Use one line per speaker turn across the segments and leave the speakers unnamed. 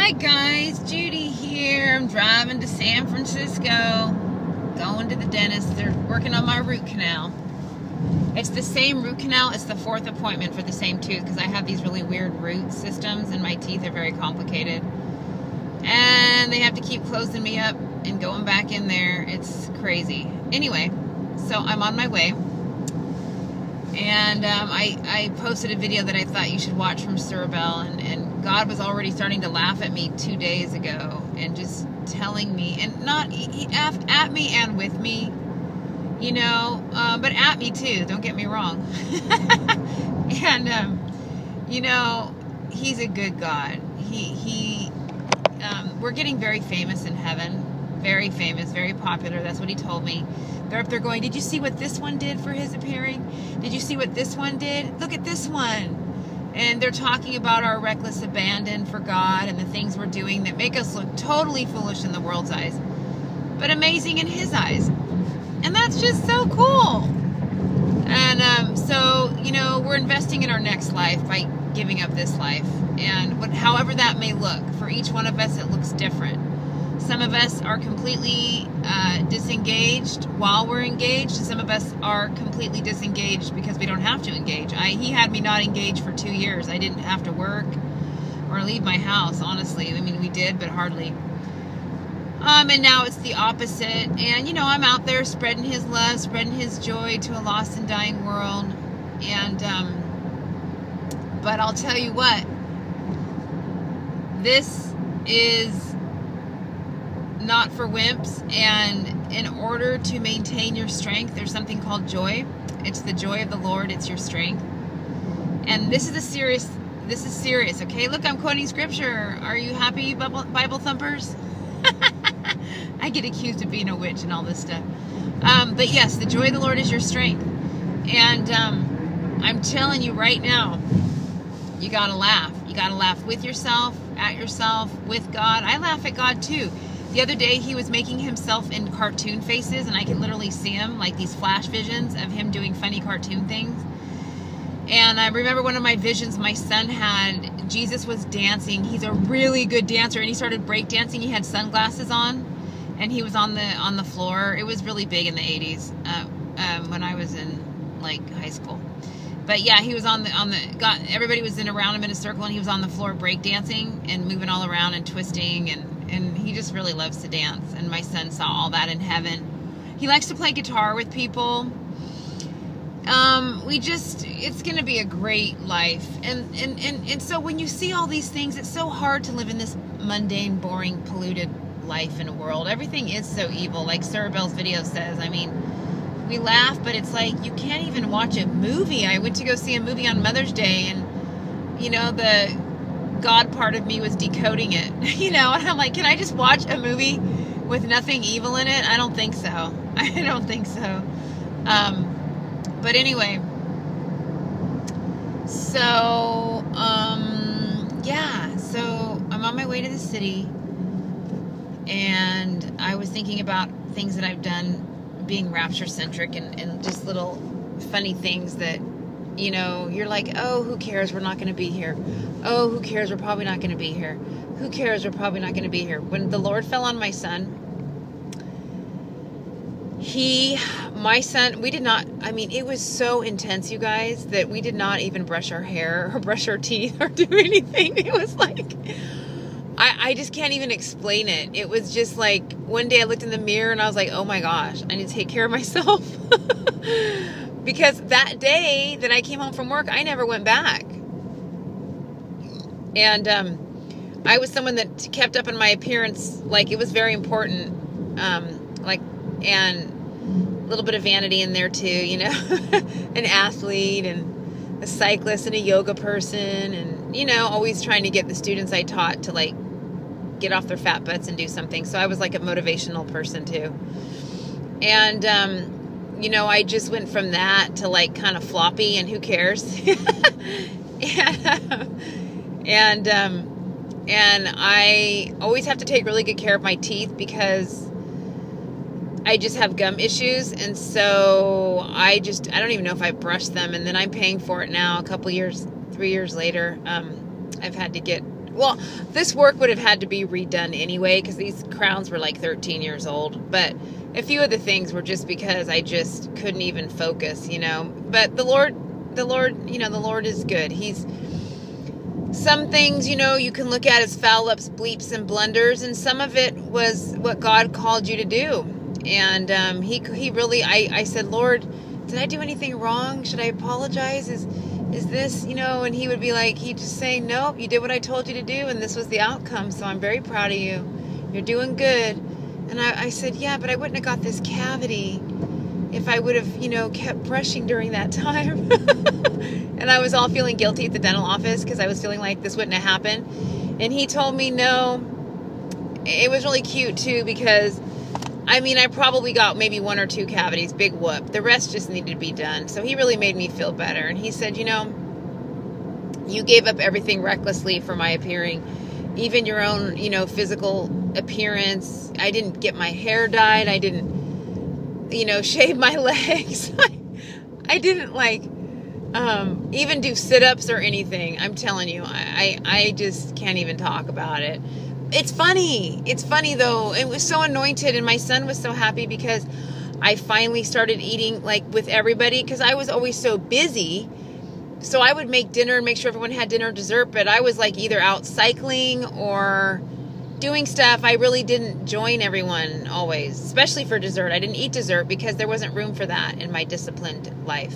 Hi guys, Judy here. I'm driving to San Francisco, going to the dentist. They're working on my root canal. It's the same root canal. It's the 4th appointment for the same tooth because I have these really weird root systems and my teeth are very complicated. And they have to keep closing me up and going back in there. It's crazy. Anyway, so I'm on my way. And I posted a video that I thought you should watch from Cerebell, and God was already starting to laugh at me 2 days ago and just telling me, and not at me and with me, you know, but at me too, don't get me wrong. And, you know, he's a good God. We're getting very famous in heaven. Very famous, very popular. That's what he told me. They're up there going, did you see what this one did for his appearing? Did you see what this one did? Look at this one. And they're talking about our reckless abandon for God and the things we're doing that make us look totally foolish in the world's eyes, but amazing in his eyes. And that's just so cool. And so, you know, we're investing in our next life by giving up this life. And however that may look, for each one of us, it looks different. Some of us are completely disengaged while we're engaged. Some of us are completely disengaged because we don't have to engage. He had me not engaged for 2 years. I didn't have to work or leave my house, honestly. I mean, we did, but hardly. And now it's the opposite. And, you know, I'm out there spreading his love, spreading his joy to a lost and dying world. And, but I'll tell you what, this is not for wimps, and in order to maintain your strength, there's something called joy. It's the joy of the Lord. It's your strength. And this is serious, okay? Look, I'm quoting scripture. Are you happy, Bible thumpers? I get accused of being a witch and all this stuff. But yes, the joy of the Lord is your strength. And I'm telling you right now, you gotta laugh. You gotta laugh with yourself, at yourself, with God. I laugh at God too. The other day, he was making himself in cartoon faces, and I could literally see him, like these flash visions of him doing funny cartoon things. And I remember one of my visions my son had, Jesus was dancing. He's a really good dancer, and he started break dancing. He had sunglasses on, and he was on the floor. It was really big in the 80s when I was in like high school. But yeah, he was everybody was around him in a circle, and he was on the floor break dancing and moving all around and twisting, and he just really loves to dance. And my son saw all that in heaven. He likes to play guitar with people. It's going to be a great life. And so when you see all these things, it's so hard to live in this mundane, boring, polluted life in a world. Everything is so evil, like Cerebell's video says. I mean, we laugh, but it's like you can't even watch a movie. I went to go see a movie on Mother's Day, and, you know, the God part of me was decoding it, you know, and I'm like, can I just watch a movie with nothing evil in it? I don't think so. I don't think so. But anyway, so, yeah, so I'm on my way to the city, and I was thinking about things that I've done being rapture-centric, and just little funny things that, you know, you're like, oh, who cares? We're not going to be here. Oh, who cares? We're probably not going to be here. Who cares? We're probably not going to be here. When the Lord fell on my son, we did not, I mean, it was so intense, you guys, that we did not even brush our hair or brush our teeth or do anything. It was like, I just can't even explain it. It was just like, one day I looked in the mirror and I was like, oh my gosh, I need to take care of myself. Because that day that I came home from work, I never went back. And I was someone that kept up on my appearance, like it was very important. And a little bit of vanity in there too, you know, an athlete and a cyclist and a yoga person, and, you know, always trying to get the students I taught to like get off their fat butts and do something. So I was like a motivational person too. And, you know, I just went from that to like kind of floppy and who cares? and I always have to take really good care of my teeth because I just have gum issues. And so I don't even know if I brush them. And then I'm paying for it now, 3 years later. I've had to get well, this work would have had to be redone anyway, because these crowns were like 13 years old. But a few of the things were just because I just couldn't even focus, you know. But the Lord, you know, the Lord is good. He's, some things, you know, you can look at as foul-ups, bleeps, and blunders, and some of it was what God called you to do. And he really, I said, Lord, did I do anything wrong? Should I apologize? Is this, you know? And he would be like, he'd just say, no, you did what I told you to do, and this was the outcome, so I'm very proud of you. You're doing good. And I said, yeah, but I wouldn't have got this cavity if I would have, you know, kept brushing during that time. And I was all feeling guilty at the dental office because I was feeling like this wouldn't have happened. And he told me no. It was really cute, too, because, I mean, I probably got maybe 1 or 2 cavities, big whoop. The rest just needed to be done. So he really made me feel better. And he said, you know, you gave up everything recklessly for my appearing, even your own, you know, physical appearance. I didn't get my hair dyed. I didn't, you know, shave my legs. I didn't, like, even do sit-ups or anything. I'm telling you, I just can't even talk about it. It's funny. It's funny, though. It was so anointed, and my son was so happy because I finally started eating, like, with everybody, because I was always so busy. So I would make dinner and make sure everyone had dinner or dessert, but I was, like, either out cycling or doing stuff. I really didn't join everyone always, especially for dessert. I didn't eat dessert because there wasn't room for that in my disciplined life.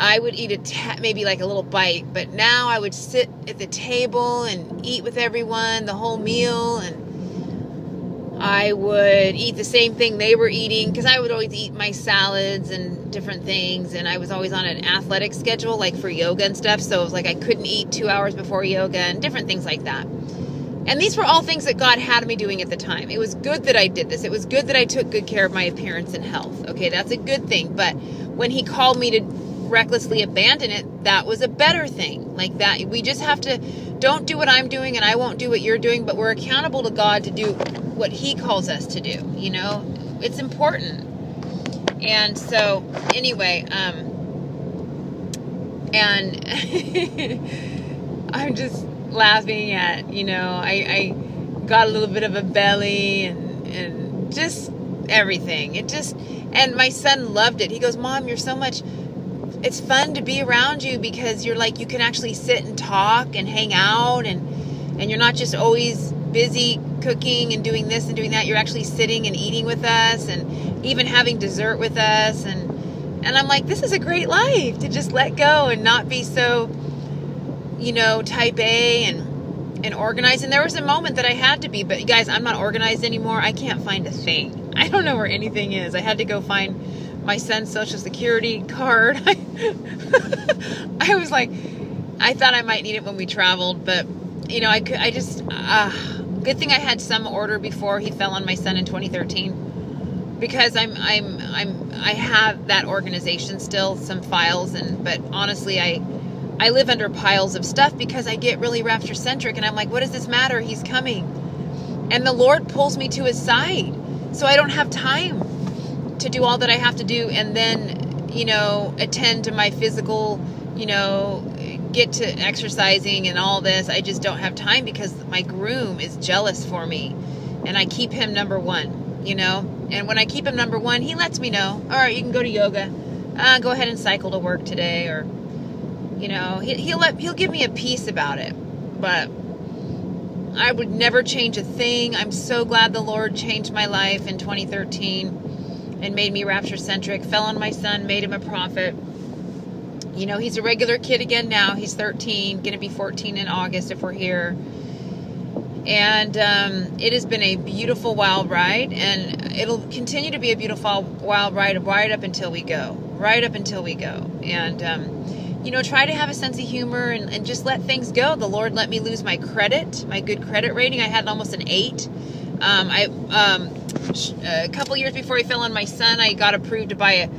I would eat maybe like a little bite, but now I would sit at the table and eat with everyone the whole meal, and I would eat the same thing they were eating, because I would always eat my salads and different things, and I was always on an athletic schedule, like for yoga and stuff, so it was like I couldn't eat 2 hours before yoga and different things like that. And these were all things that God had me doing at the time. It was good that I did this. It was good that I took good care of my appearance and health. Okay, that's a good thing. But when he called me to recklessly abandon it, that was a better thing. Like that, we just have to, don't do what I'm doing and I won't do what you're doing, but we're accountable to God to do what he calls us to do. You know, it's important. And so anyway, and I'm just laughing at, you know, I got a little bit of a belly and just everything. It just, and my son loved it. He goes, Mom, you're so much, it's fun to be around you because you're like, you can actually sit and talk and hang out, and you're not just always busy cooking and doing this and doing that. You're actually sitting and eating with us and even having dessert with us. And I'm like, this is a great life, to just let go and not be so, you know, type A and organized. And there was a moment that I had to be, but you guys, I'm not organized anymore. I can't find a thing. I don't know where anything is. I had to go find my son's social security card. I was like, I thought I might need it when we traveled, but you know, good thing I had some order before he fell on my son in 2013, because I have that organization still, some files, but honestly, I live under piles of stuff because I get really rapture centric, and I'm like, what does this matter? He's coming. And the Lord pulls me to his side. So I don't have time to do all that I have to do, and then, you know, attend to my physical, you know, get to exercising and all this. I just don't have time because my groom is jealous for me, and I keep him number one, you know. And when I keep him number one, he lets me know, all right, you can go to yoga, go ahead and cycle to work today, or, you know, he'll give me a peace about it. But I would never change a thing. I'm so glad the Lord changed my life in 2013 and made me rapture centric, fell on my son, made him a prophet. You know, he's a regular kid again now. He's 13, going to be 14 in August if we're here. And it has been a beautiful, wild ride, and it'll continue to be a beautiful, wild ride right up until we go. Right up until we go. And, you know, try to have a sense of humor and just let things go. The Lord let me lose my credit, my good credit rating. I had almost an 8. A couple years before he fell on my son, I got approved to buy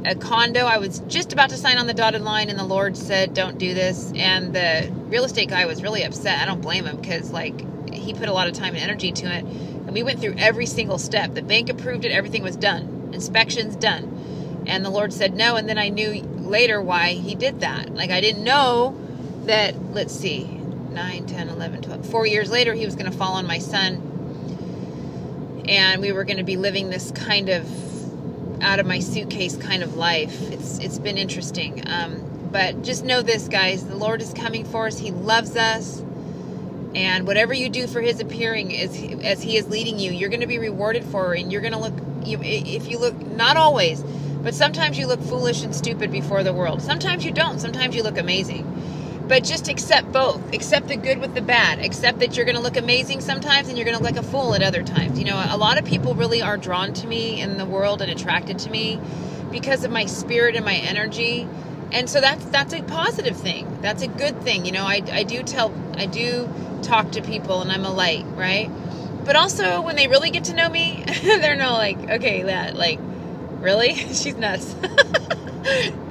a condo. I was just about to sign on the dotted line, and the Lord said, don't do this. And the real estate guy was really upset. I don't blame him, because like, he put a lot of time and energy to it, and we went through every single step. The bank approved it. Everything was done. Inspections done. And the Lord said no. And then I knew later why he did that. Like, I didn't know that, let's see, 9, 10, 11, 12. 4 years later, he was going to fall on my son. And we were going to be living this kind of out of my suitcase kind of life. It's been interesting. But just know this, guys. The Lord is coming for us. He loves us. And whatever you do for his appearing as he is leading you, you're going to be rewarded for. And you're going to look, if you look, not always, but sometimes you look foolish and stupid before the world. Sometimes you don't. Sometimes you look amazing. But just accept both. Accept the good with the bad. Accept that you're going to look amazing sometimes and you're going to look like a fool at other times. You know, a lot of people really are drawn to me in the world and attracted to me because of my spirit and my energy. And so that's a positive thing. That's a good thing. You know, I do talk to people and I'm a light, right? But also when they really get to know me, they're not like, okay, that, like, really? She's nuts.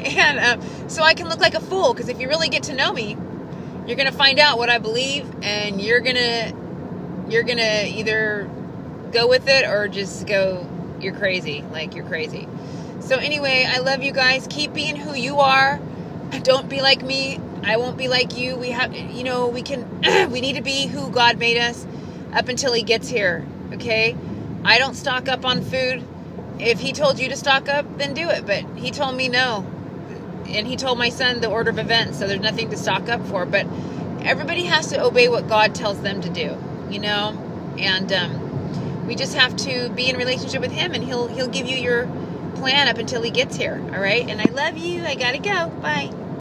And so I can look like a fool, because if you really get to know me, you're going to find out what I believe, and you're going to either go with it or just go, you're crazy. Like, you're crazy. So anyway, I love you guys. Keep being who you are. Don't be like me. I won't be like you. We have, you know, we need to be who God made us up until he gets here. Okay? I don't stock up on food. If he told you to stock up, then do it. But he told me no. And he told my son the order of events, so there's nothing to stock up for. But everybody has to obey what God tells them to do, you know? And we just have to be in relationship with him, and he'll give you your plan up until he gets here. All right? And I love you. I gotta go. Bye.